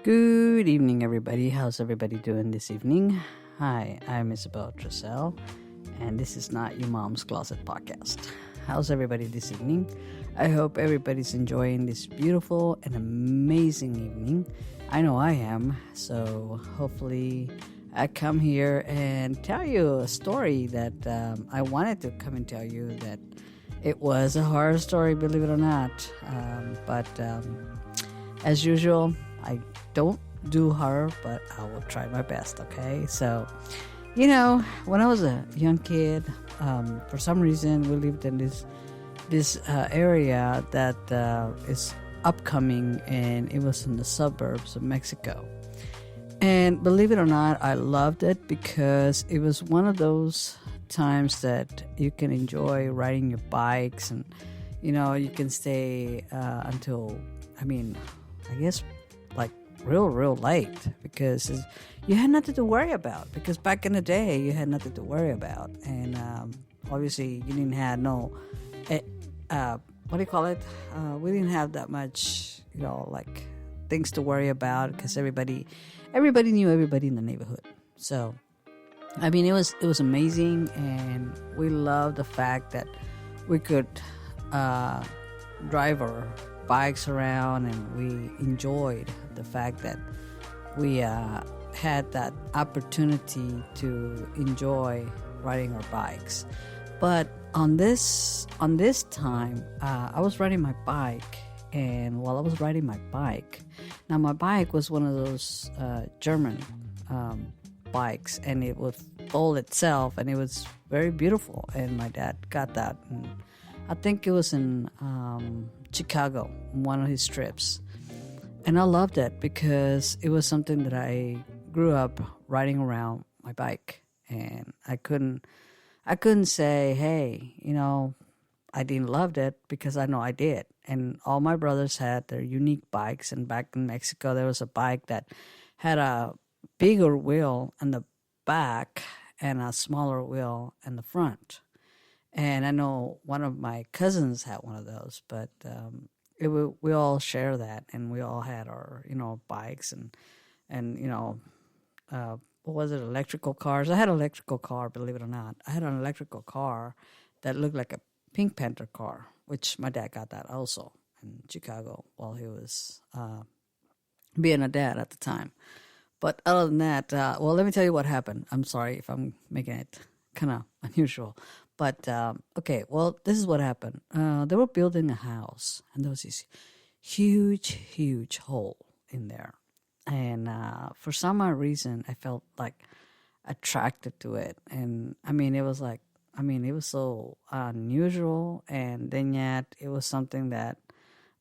Good evening, everybody. How's everybody doing this evening? Hi, I'm Isabel Tressel, and this is Not Your Mom's Closet podcast. How's everybody this evening? I hope everybody's enjoying this beautiful and amazing evening. I know I am, so hopefully I come here and tell you a story that I wanted to come and tell you that it was a horror story, believe it or not. But as usual, I don't do horror, but I will try my best, okay? So, when I was a young kid, for some reason, we lived in this area that is upcoming, and it was in the suburbs of Mexico. And believe it or not, I loved it because it was one of those times that you can enjoy riding your bikes, and you can stay until, I guess, like real late, because you had nothing to worry about, because back in the day you had nothing to worry about. And obviously you didn't have what do you call it, we didn't have that much like things to worry about, because everybody knew everybody in the neighborhood. So it was amazing, and we loved the fact that we could drive our bikes around, and we enjoyed the fact that we had that opportunity to enjoy riding our bikes. But on this time, I was riding my bike, and while I was riding my bike, now my bike was one of those German bikes, and it would fold itself, and it was very beautiful. And my dad got that, and I think it was in Chicago, one of his trips. And I loved it because it was something that I grew up riding around my bike, and I couldn't say, hey, I didn't love it, because I know I did. And all my brothers had their unique bikes, and back in Mexico there was a bike that had a bigger wheel in the back and a smaller wheel in the front. And I know one of my cousins had one of those, but we all share that, and we all had our bikes, and what was it, electrical cars. I had an electrical car, believe it or not. I had an electrical car that looked like a Pink Panther car, which my dad got that also in Chicago while he was being a dad at the time. But other than that, well, let me tell you what happened. I'm sorry if I'm making it kind of unusual. But, okay, well, this is what happened. They were building a house, and there was this huge hole in there. And for some odd reason, I felt like attracted to it. And, it was like, it was so unusual. And then yet, it was something that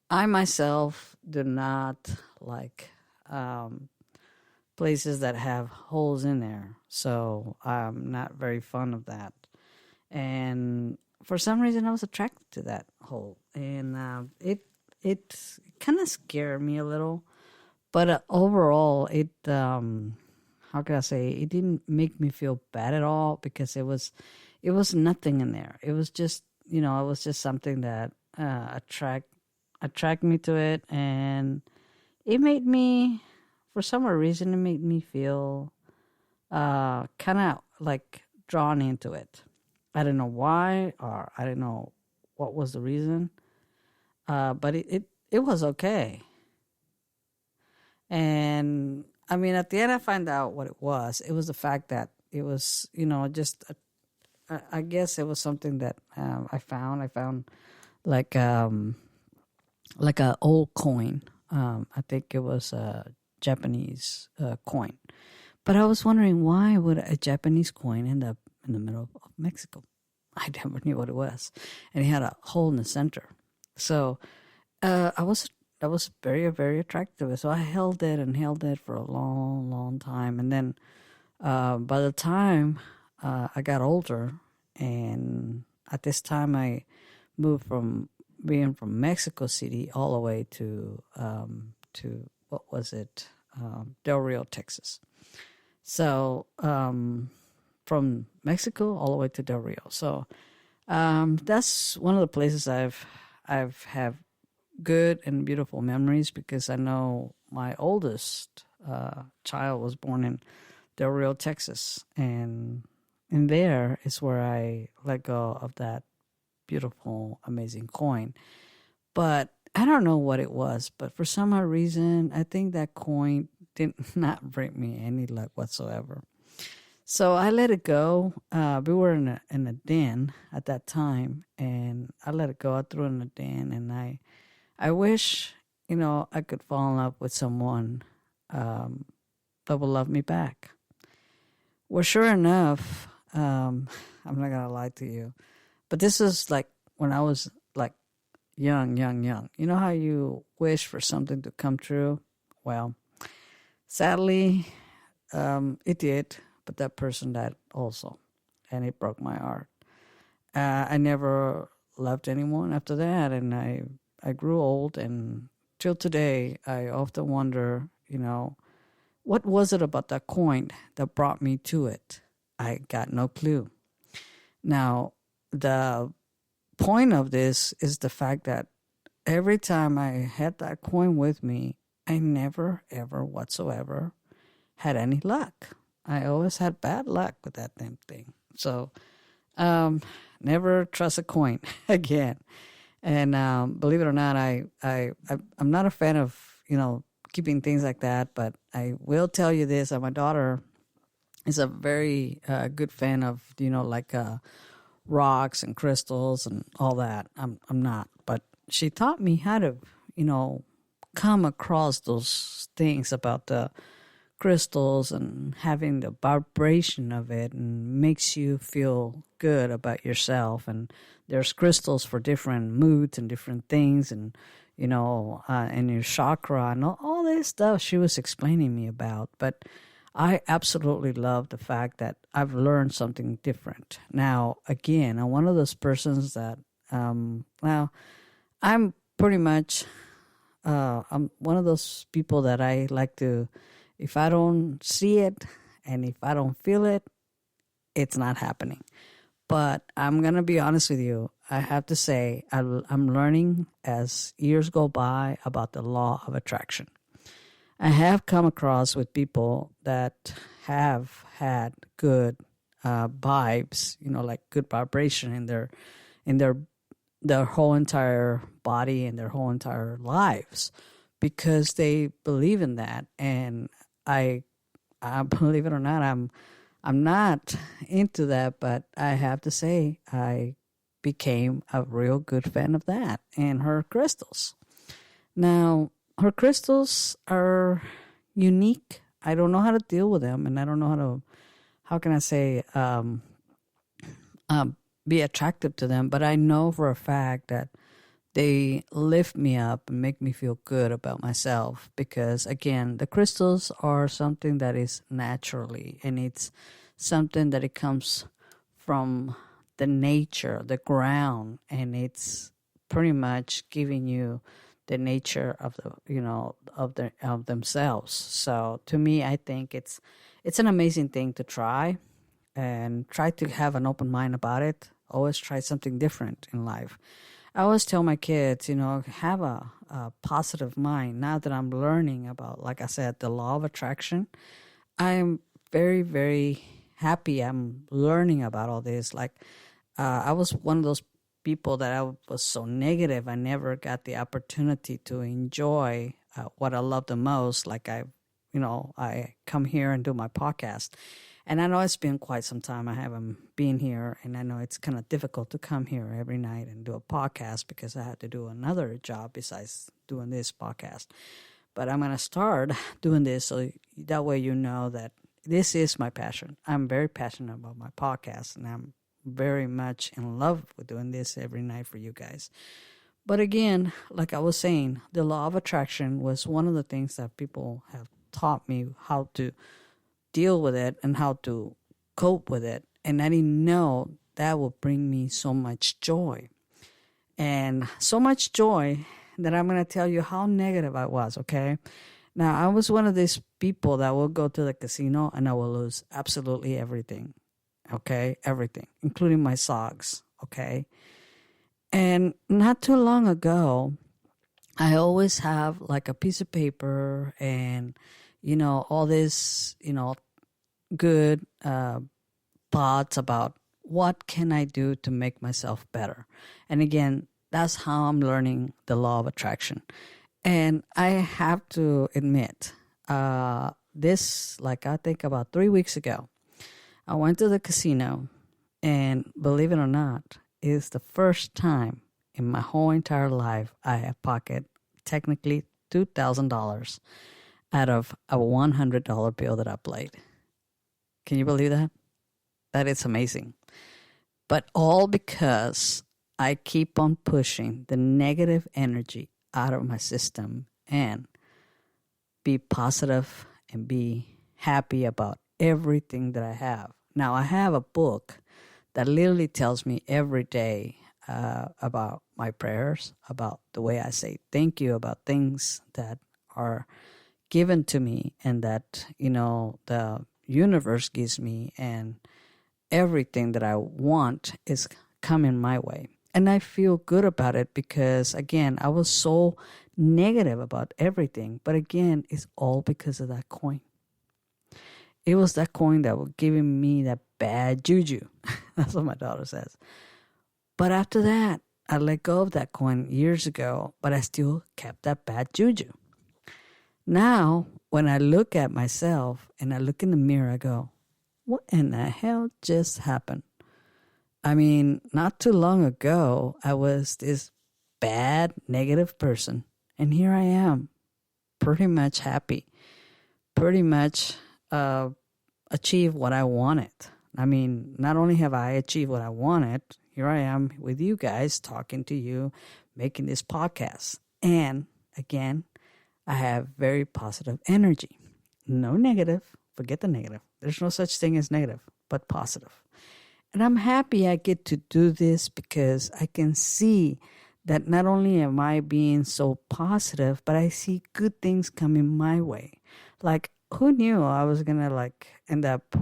I myself do not like, places that have holes in there. So I'm not very fond of that. And for some reason, I was attracted to that hole, and it kind of scared me a little. But overall, it how can I say? It didn't make me feel bad at all, because it was nothing in there. It was just it was just something that attract me to it, and it made me, for some reason, it made me feel kind of like drawn into it. I don't know why, or I don't know what was the reason, but it was okay. And at the end, I found out what it was. It was the fact that it was, just I guess it was something that I found. I found like a old coin. I think it was a Japanese coin. But I was wondering, why would a Japanese coin end up in the middle of Mexico? I never knew what it was. And it had a hole in the center. So I was very, very attracted to it. So I held it for a long time. And then by the time I got older, and at this time I moved from being from Mexico City all the way to what was it? Del Rio, Texas. So from Mexico all the way to Del Rio. So that's one of the places I've have good and beautiful memories, because I know my oldest child was born in Del Rio, Texas, and there is where I let go of that beautiful, amazing coin. But I don't know what it was, but for some odd reason, I think that coin did not bring me any luck whatsoever. So I let it go. We were in a den at that time, and I let it go. I threw it in the den, and I wish, I could fall in love with someone that will love me back. Well, sure enough, I'm not gonna lie to you, but this is like when I was like young. You know how you wish for something to come true? Well, sadly, it did, but that person died also, and it broke my heart. I never loved anyone after that, and I grew old, and till today, I often wonder, what was it about that coin that brought me to it? I got no clue. Now, the point of this is the fact that every time I had that coin with me, I never, ever whatsoever had any luck. I always had bad luck with that damn thing. So, never trust a coin again. And believe it or not, I'm not a fan of, keeping things like that. But I will tell you this, that my daughter is a very good fan of, like rocks and crystals and all that. I'm not. But she taught me how to, come across those things about the crystals and having the vibration of it, and makes you feel good about yourself. And there's crystals for different moods and different things, and and your chakra and all this stuff she was explaining me about. But I absolutely love the fact that I've learned something different. Now, again, I'm one of those persons that, I'm pretty much, I'm one of those people that I like to, if I don't see it and if I don't feel it, it's not happening. But I'm going to be honest with you. I have to say, I'm learning as years go by about the law of attraction. I have come across with people that have had good vibes, like good vibration in their whole entire body and their whole entire lives, because they believe in that. And I believe it or not, I'm not into that, but I have to say I became a real good fan of that and her crystals. Now, her crystals are unique. I don't know how to deal with them, and I don't know how can I say, be attractive to them. But I know for a fact that they lift me up and make me feel good about myself, because, again, the crystals are something that is naturally, and it's something that it comes from the nature, the ground, and it's pretty much giving you the nature of the of themselves. So to me, I think it's an amazing thing to try, and try to have an open mind about it. Always try something different in life. I always tell my kids, have a positive mind. Now that I'm learning about, like I said, the law of attraction, I'm very, very happy I'm learning about all this. Like, I was one of those people that I was so negative. I never got the opportunity to enjoy what I love the most. Like I come here and do my podcast. And I know it's been quite some time I haven't been here, and I know it's kind of difficult to come here every night and do a podcast because I have to do another job besides doing this podcast. But I'm going to start doing this so that way you know that this is my passion. I'm very passionate about my podcast, and I'm very much in love with doing this every night for you guys. But again, like I was saying, the law of attraction was one of the things that people have taught me how to deal with it and how to cope with it. And I didn't know that would bring me so much joy. And so much joy that I'm going to tell you how negative I was, okay? Now, I was one of these people that will go to the casino and I will lose absolutely everything, okay? Everything, including my socks, okay? And not too long ago, I always have like a piece of paper and, all this, good thoughts about what can I do to make myself better. And again, that's how I'm learning the law of attraction. And I have to admit, this, like I think about 3 weeks ago, I went to the casino, and believe it or not, it's the first time in my whole entire life I have pocketed technically $2,000 out of a $100 bill that I played. Can you believe that? That is amazing. But all because I keep on pushing the negative energy out of my system and be positive and be happy about everything that I have. Now, I have a book that literally tells me every day about my prayers, about the way I say thank you, about things that are given to me and that, the universe gives me, and everything that I want is coming my way. And I feel good about it because, again, I was so negative about everything. But again, it's all because of that coin. It was that coin that was giving me that bad juju. That's what my daughter says. But after that, I let go of that coin years ago, but I still kept that bad juju. Now, when I look at myself and I look in the mirror, I go, what in the hell just happened? I mean, not too long ago, I was this bad, negative person. And here I am, pretty much happy, pretty much achieved what I wanted. I mean, not only have I achieved what I wanted, here I am with you guys, talking to you, making this podcast. And again, I have very positive energy. No negative. Forget the negative. There's no such thing as negative, but positive. And I'm happy I get to do this because I can see that not only am I being so positive, but I see good things coming my way. Like, who knew I was going to end up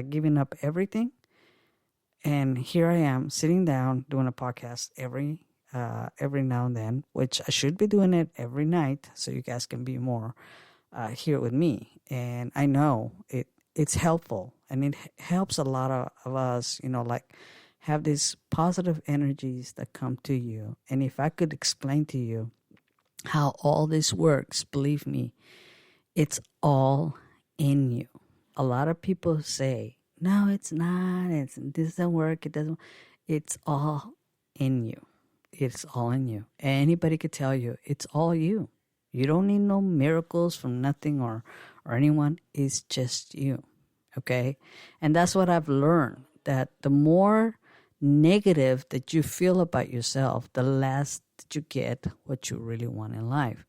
giving up everything? And here I am sitting down doing a podcast every now and then, which I should be doing it every night so you guys can be more here with me. And I know it's helpful, and it helps a lot of us, have these positive energies that come to you. And if I could explain to you how all this works, believe me, it's all in you. A lot of people say, no, it's not. This doesn't work. It doesn't. It's all in you. It's all in you. Anybody could tell you it's all you. You don't need no miracles from nothing or anyone. It's just you. Okay? And that's what I've learned, that the more negative that you feel about yourself, the less that you get what you really want in life.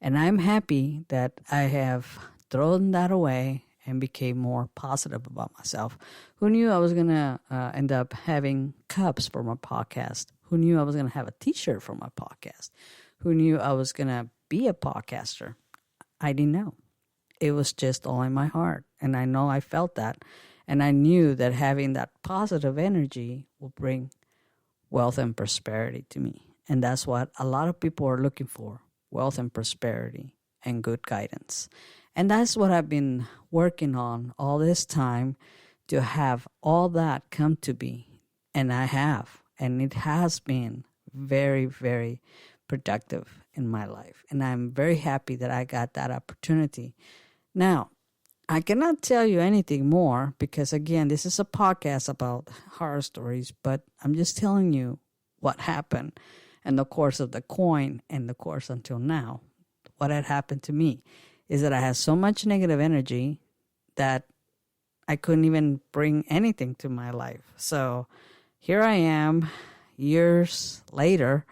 And I'm happy that I have thrown that away and became more positive about myself. Who knew I was going to end up having cups for my podcast? Who knew I was going to have a t-shirt for my podcast? Who knew I was going to be a podcaster? I didn't know. It was just all in my heart. And I know I felt that. And I knew that having that positive energy will bring wealth and prosperity to me. And that's what a lot of people are looking for, wealth and prosperity and good guidance. And that's what I've been working on all this time, to have all that come to be. And I have. And it has been very, very productive in my life. And I'm very happy that I got that opportunity. Now, I cannot tell you anything more because, again, this is a podcast about horror stories, but I'm just telling you what happened in the course of the coin and the course until now. What had happened to me is that I had so much negative energy that I couldn't even bring anything to my life. So here I am years later,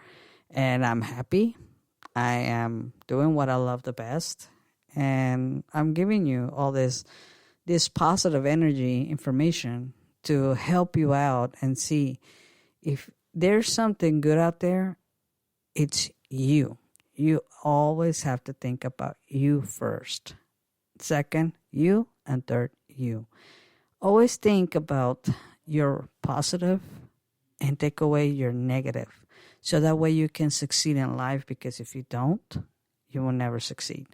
and I'm happy. I am doing what I love the best. And I'm giving you all this positive energy information to help you out and see if there's something good out there. It's you. You always have to think about you first. Second, you, and third, you. Always think about your positive and take away your negative. So that way you can succeed in life, because if you don't, you will never succeed.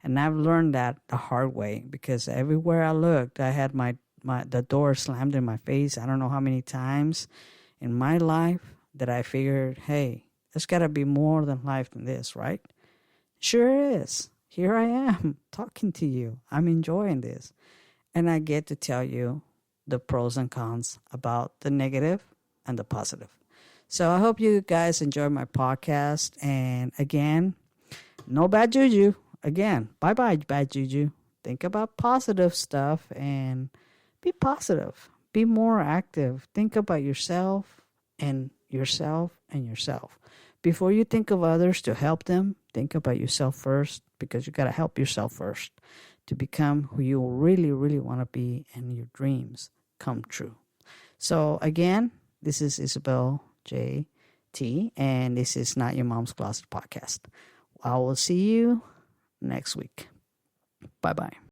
And I've learned that the hard way, because everywhere I looked, I had the door slammed in my face. I don't know how many times in my life that I figured, hey, there's got to be more than life than this, right? Sure is. Here I am talking to you. I'm enjoying this. And I get to tell you the pros and cons about the negative and the positive. So I hope you guys enjoy my podcast. And again, no bad juju. Again, bye-bye, bad juju. Think about positive stuff and be positive. Be more active. Think about yourself and yourself and yourself. Before you think of others to help them, think about yourself first, because you got to help yourself first to become who you really, really want to be and your dreams come true. So again, this is Isabel J.T. and this is Not Your Mom's Closet Podcast. I will see you next week. Bye-bye.